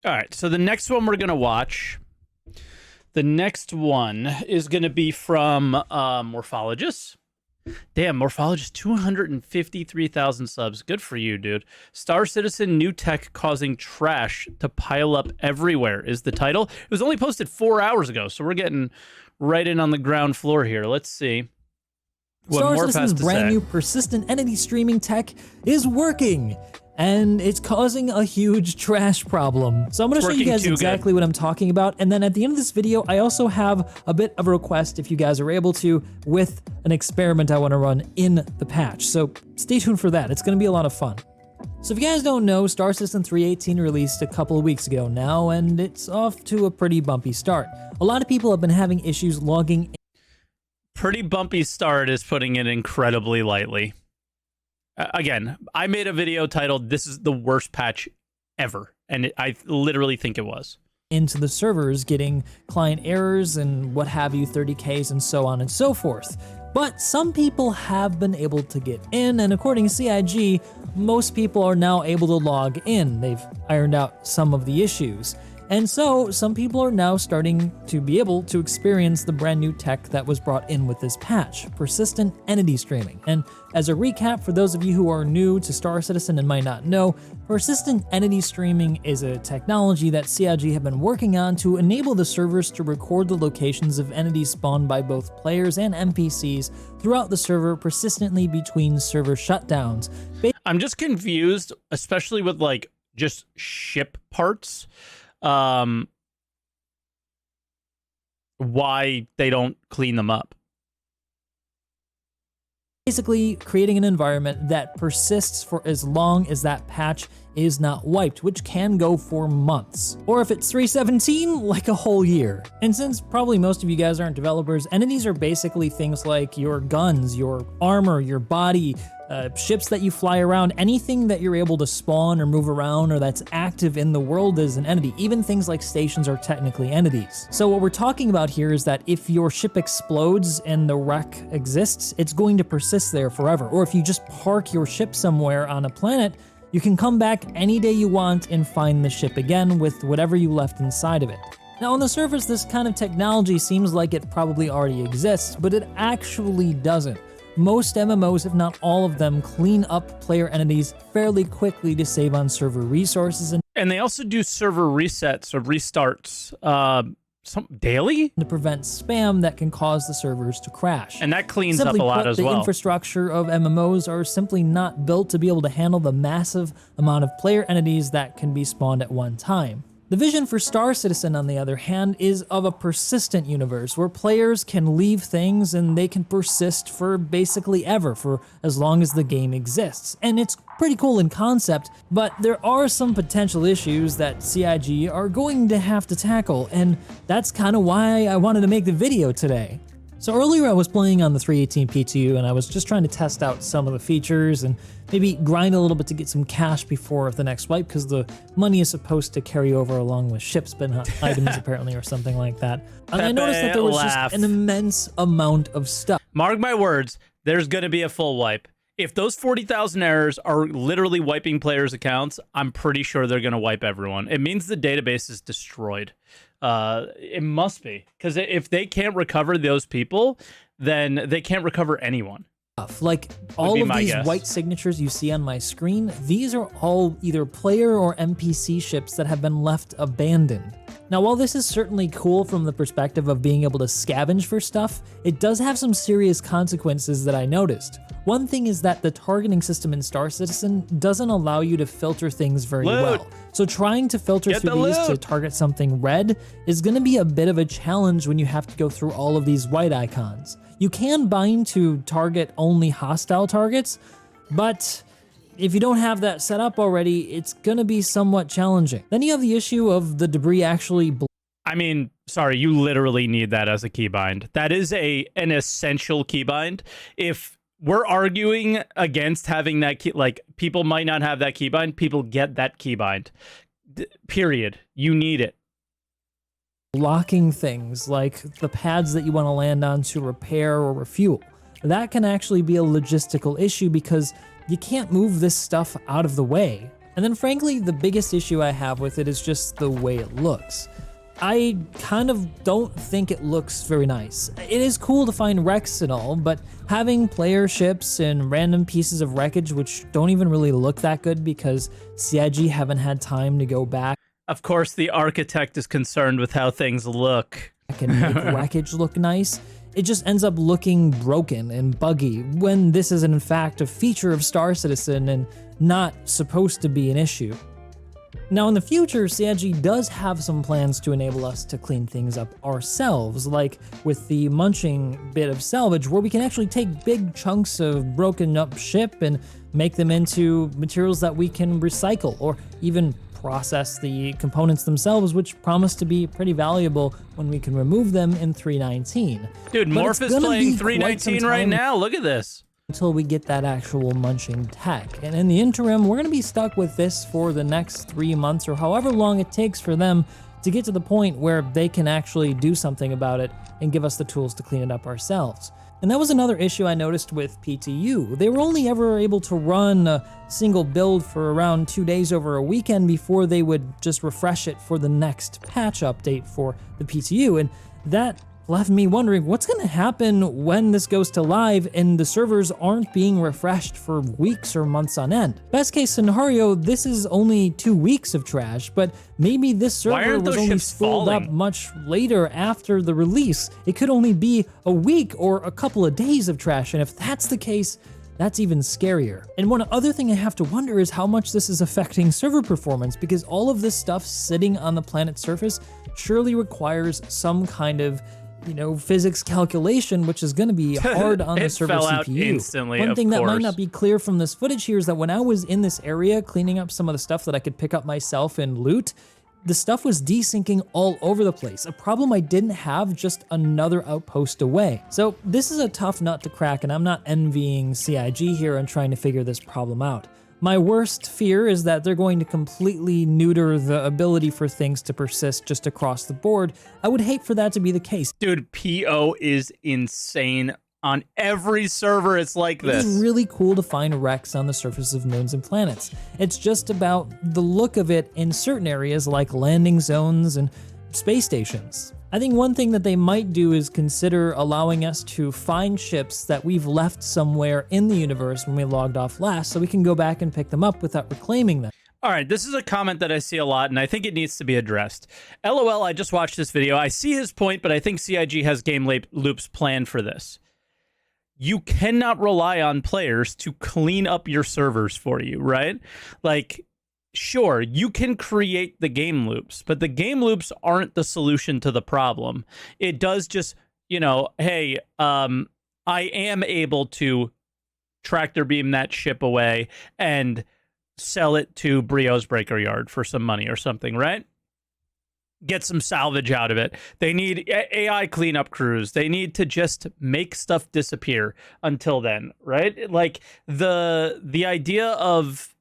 All right, so the next one we're gonna watch. The next one is gonna be from Morphologis. Damn, Morphologis, 253,000 subs. Good for you, dude. Star Citizen, new tech causing trash to pile up everywhere is the title. It was only posted 4 hours ago, so we're getting right in on the ground floor here. Let's see what Star Morph has Citizen's to brand say. new persistent entity streaming tech is working, and it's causing a huge trash problem. So I'm gonna show you guys exactly what I'm talking about, and then at the end of this video, I also have a bit of a request, if you guys are able to, with an experiment I wanna run in the patch. So stay tuned for that, it's gonna be a lot of fun. So if you guys don't know, Star Citizen 3.18 released a couple of weeks ago now, and it's off to a pretty bumpy start. A lot of people have been having issues logging in. Pretty bumpy start is putting it incredibly lightly. Again, I made a video titled, "This is the worst patch ever," and I literally think it was. Into the servers, getting client errors and what have you, 30Ks and so on and so forth. But some people have been able to get in, and according to CIG, most people are now able to log in. They've ironed out some of the issues. And so some people are now starting to be able to experience the brand new tech that was brought in with this patch, persistent entity streaming. And as a recap, for those of you who are new to Star Citizen and might not know, persistent entity streaming is a technology that CIG have been working on to enable the servers to record the locations of entities spawned by both players and NPCs throughout the server persistently between server shutdowns. I'm just confused, especially with like just ship parts. Why they don't clean them up. Basically creating an environment that persists for as long as that patch is not wiped, which can go for months. Or if it's 3.17, like a whole year. And since probably most of you guys aren't developers, entities are basically things like your guns, your armor, your body, ships that you fly around, anything that you're able to spawn or move around or that's active in the world is an entity. Even things like stations are technically entities. So what we're talking about here is that if your ship explodes and the wreck exists, it's going to persist there forever. Or if you just park your ship somewhere on a planet, you can come back any day you want and find the ship again with whatever you left inside of it. Now on the surface, this kind of technology seems like it probably already exists, but it actually doesn't. Most MMOs, if not all of them, clean up player entities fairly quickly to save on server resources. And they also do server resets or restarts daily? To prevent spam that can cause the servers to crash. And that cleans Simply up a lot put, as well. The infrastructure of MMOs are simply not built to be able to handle the massive amount of player entities that can be spawned at one time. The vision for Star Citizen, on the other hand, is of a persistent universe where players can leave things and they can persist for basically ever, for as long as the game exists. And it's pretty cool in concept, but there are some potential issues that CIG are going to have to tackle, and that's kind of why I wanted to make the video today. So earlier I was playing on the 3.18 PTU and I was just trying to test out some of the features and maybe grind a little bit to get some cash before the next wipe, because the money is supposed to carry over along with ships bin items apparently or something like that. And I noticed that there was just an immense amount of stuff. Mark my words, there's going to be a full wipe. If those 40,000 errors are literally wiping players' accounts, I'm pretty sure they're going to wipe everyone. It means the database is destroyed. It must be, because if they can't recover those people, then they can't recover anyone. Like all of these white signatures you see on my screen, these are all either player or NPC ships that have been left abandoned. Now, while this is certainly cool from the perspective of being able to scavenge for stuff, it does have some serious consequences that I noticed. One thing is that the targeting system in Star Citizen doesn't allow you to filter things very well. So trying to filter through these to target something red is going to be a bit of a challenge when you have to go through all of these white icons. You can bind to target only hostile targets, but if you don't have that set up already, it's gonna be somewhat challenging. Then you have the issue of the debris actually. I mean, sorry, you literally need that as a keybind. That is an essential keybind. If we're arguing against having that key, like people might not have that keybind, people get that keybind. Period. You need it. Blocking things like the pads that you want to land on to repair or refuel. That can actually be a logistical issue because you can't move this stuff out of the way. And then frankly, the biggest issue I have with it is just the way it looks. I kind of don't think it looks very nice. It is cool to find wrecks and all, but having player ships and random pieces of wreckage which don't even really look that good because CIG haven't had time to go back. Of course, the architect is concerned with how things look. And make wreckage look nice. It just ends up looking broken and buggy when this is in fact a feature of Star Citizen and not supposed to be an issue. Now in the future, CIG does have some plans to enable us to clean things up ourselves, like with the munching bit of salvage, where we can actually take big chunks of broken up ship and make them into materials that we can recycle, or even process the components themselves, which promise to be pretty valuable when we can remove them in 3.19. Dude, Morph is playing 3.19 right now. Look at this. Until we get that actual munching tech. And in the interim, we're going to be stuck with this for the next 3 months or however long it takes for them to get to the point where they can actually do something about it and give us the tools to clean it up ourselves. And that was another issue I noticed with PTU. They were only ever able to run a single build for around 2 days over a weekend before they would just refresh it for the next patch update for the PTU. And that left me wondering what's going to happen when this goes to live and the servers aren't being refreshed for weeks or months on end. Best case scenario, this is only 2 weeks of trash, but maybe this server was only spooled up much later after the release. It could only be a week or a couple of days of trash, and if that's the case, that's even scarier. And one other thing I have to wonder is how much this is affecting server performance, because all of this stuff sitting on the planet's surface surely requires some kind of physics calculation, which is going to be hard on the server CPU. Instantly, one thing that might not be clear from this footage here is that when I was in this area cleaning up some of the stuff that I could pick up myself and loot, the stuff was desyncing all over the place, a problem I didn't have just another outpost away. So this is a tough nut to crack, and I'm not envying CIG here and trying to figure this problem out. My worst fear is that they're going to completely neuter the ability for things to persist just across the board. I would hate for that to be the case. Dude, PO is insane. On every server, it's like this. It's really cool to find wrecks on the surface of moons and planets. It's just about the look of it in certain areas like landing zones and space stations. I think one thing that they might do is consider allowing us to find ships that we've left somewhere in the universe when we logged off last, so we can go back and pick them up without reclaiming them. All right, this is a comment that I see a lot, and I think it needs to be addressed. LOL, I just watched this video. I see his point, but I think CIG has game loops planned for this. You cannot rely on players to clean up your servers for you, right? Like, sure, you can create the game loops, but the game loops aren't the solution to the problem. It does just, hey, I am able to tractor beam that ship away and sell it to Brio's Breaker Yard for some money or something, right? Get some salvage out of it. They need AI cleanup crews. They need to just make stuff disappear until then, right? Like the idea of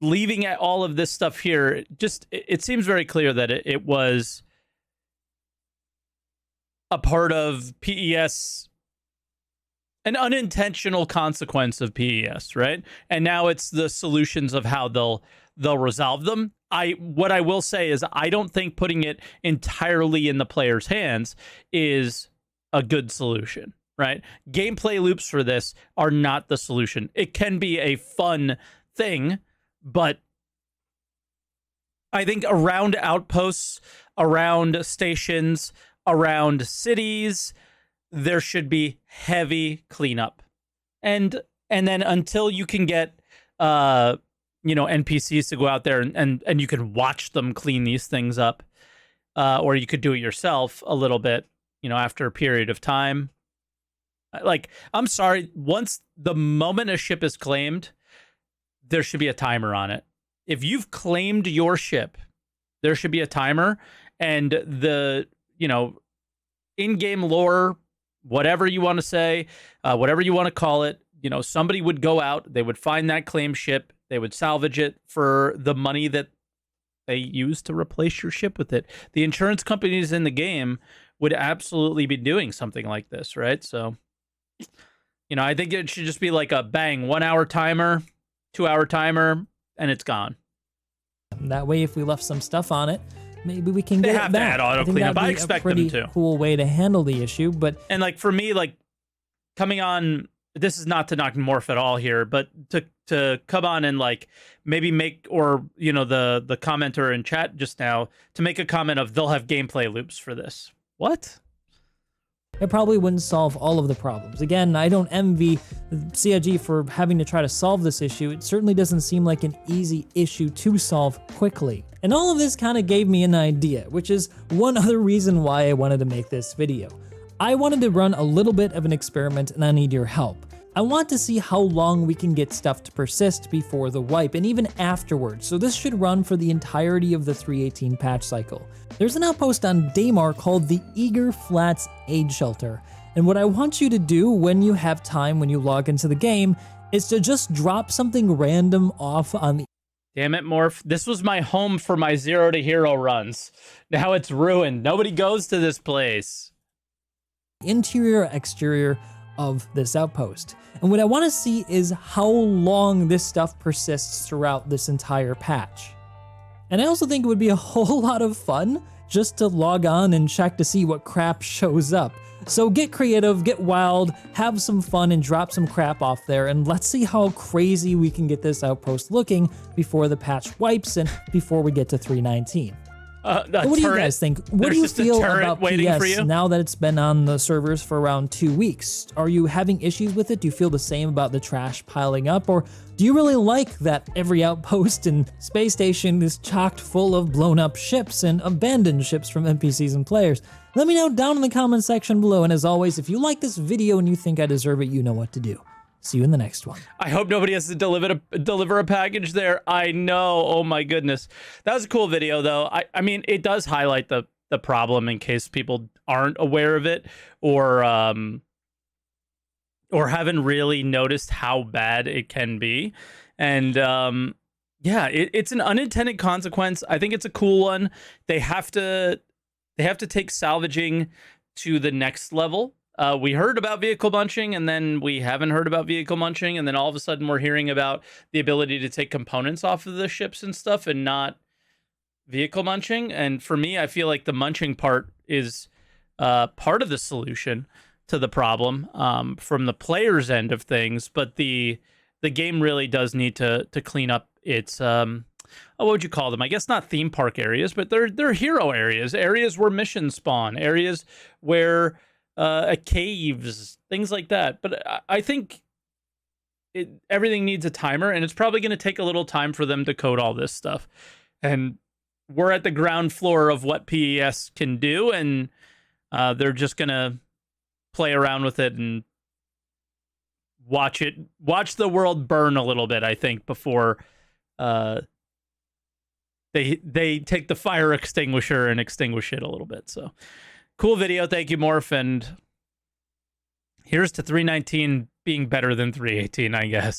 leaving all of this stuff here, just it seems very clear that it was a part of PES, an unintentional consequence of PES, right? And now it's the solutions of how they'll resolve them. What I will say is I don't think putting it entirely in the player's hands is a good solution, right? Gameplay loops for this are not the solution. It can be a fun thing, but I think around outposts, around stations, around cities, there should be heavy cleanup. And then until you can get NPCs to go out there and you can watch them clean these things up, or you could do it yourself a little bit, after a period of time. Like, I'm sorry, once the moment a ship is claimed, there should be a timer on it. If you've claimed your ship, there should be a timer, and the, in-game lore, whatever you want to say, whatever you want to call it, somebody would go out, they would find that claimed ship, they would salvage it for the money that they use to replace your ship with it. The insurance companies in the game would absolutely be doing something like this, right? So, I think it should just be like a bang, 1 hour timer. 2-hour timer, and it's gone. That way, if we left some stuff on it, maybe we can They get have it to back. add auto I think cleanup. that'd I be expect a them pretty to. cool way to handle the issue. But And like for me, like coming on, this is not to knock Morph at all here, but to come on and like maybe make, or you know, the commenter in chat just now to make a comment of they'll have gameplay loops for this. What? it probably wouldn't solve all of the problems. Again, I don't envy CIG for having to try to solve this issue. It certainly doesn't seem like an easy issue to solve quickly. And all of this kind of gave me an idea, which is one other reason why I wanted to make this video. I wanted to run a little bit of an experiment, and I need your help. I want to see how long we can get stuff to persist before the wipe, and even afterwards, so this should run for the entirety of the 3.18 patch cycle. There's an outpost on Daymar called the Eager Flats Aid Shelter, and what I want you to do when you have time, when you log into the game, is to just drop something random off on the Damn it, Morph. This was my home for my 0 to hero runs. Now it's ruined. Nobody goes to this place. interior or exterior of this outpost. And what I want to see is how long this stuff persists throughout this entire patch. And I also think it would be a whole lot of fun just to log on and check to see what crap shows up. So get creative, get wild, have some fun, and drop some crap off there, and let's see how crazy we can get this outpost looking before the patch wipes and before we get to 3.19. What do you guys think? What do you feel about PS now that it's been on the servers for around 2 weeks? Are you having issues with it? Do you feel the same about the trash piling up? Or do you really like that every outpost and space station is chocked full of blown up ships and abandoned ships from NPCs and players? Let me know down in the comment section below. And as always, if you like this video and you think I deserve it, you know what to do. See you in the next one. I hope nobody has to deliver a package there. I know. Oh my goodness. That was a cool video though. I mean, it does highlight the problem in case people aren't aware of it or haven't really noticed how bad it can be. And yeah, it's an unintended consequence. I think it's a cool one. They have to take salvaging to the next level. We heard about vehicle munching, and then we haven't heard about vehicle munching, and then all of a sudden we're hearing about the ability to take components off of the ships and stuff and not vehicle munching. And for me, I feel like the munching part is part of the solution to the problem from the player's end of things, but the game really does need to clean up its what would you call them? I guess not theme park areas, but they're hero areas where missions spawn, areas where caves, things like that. But I think everything needs a timer, and it's probably going to take a little time for them to code all this stuff. And we're at the ground floor of what PES can do, and they're just going to play around with it and watch the world burn a little bit, I think, before they take the fire extinguisher and extinguish it a little bit. So cool video. Thank you, Morph. And here's to 3.19 being better than 3.18, I guess.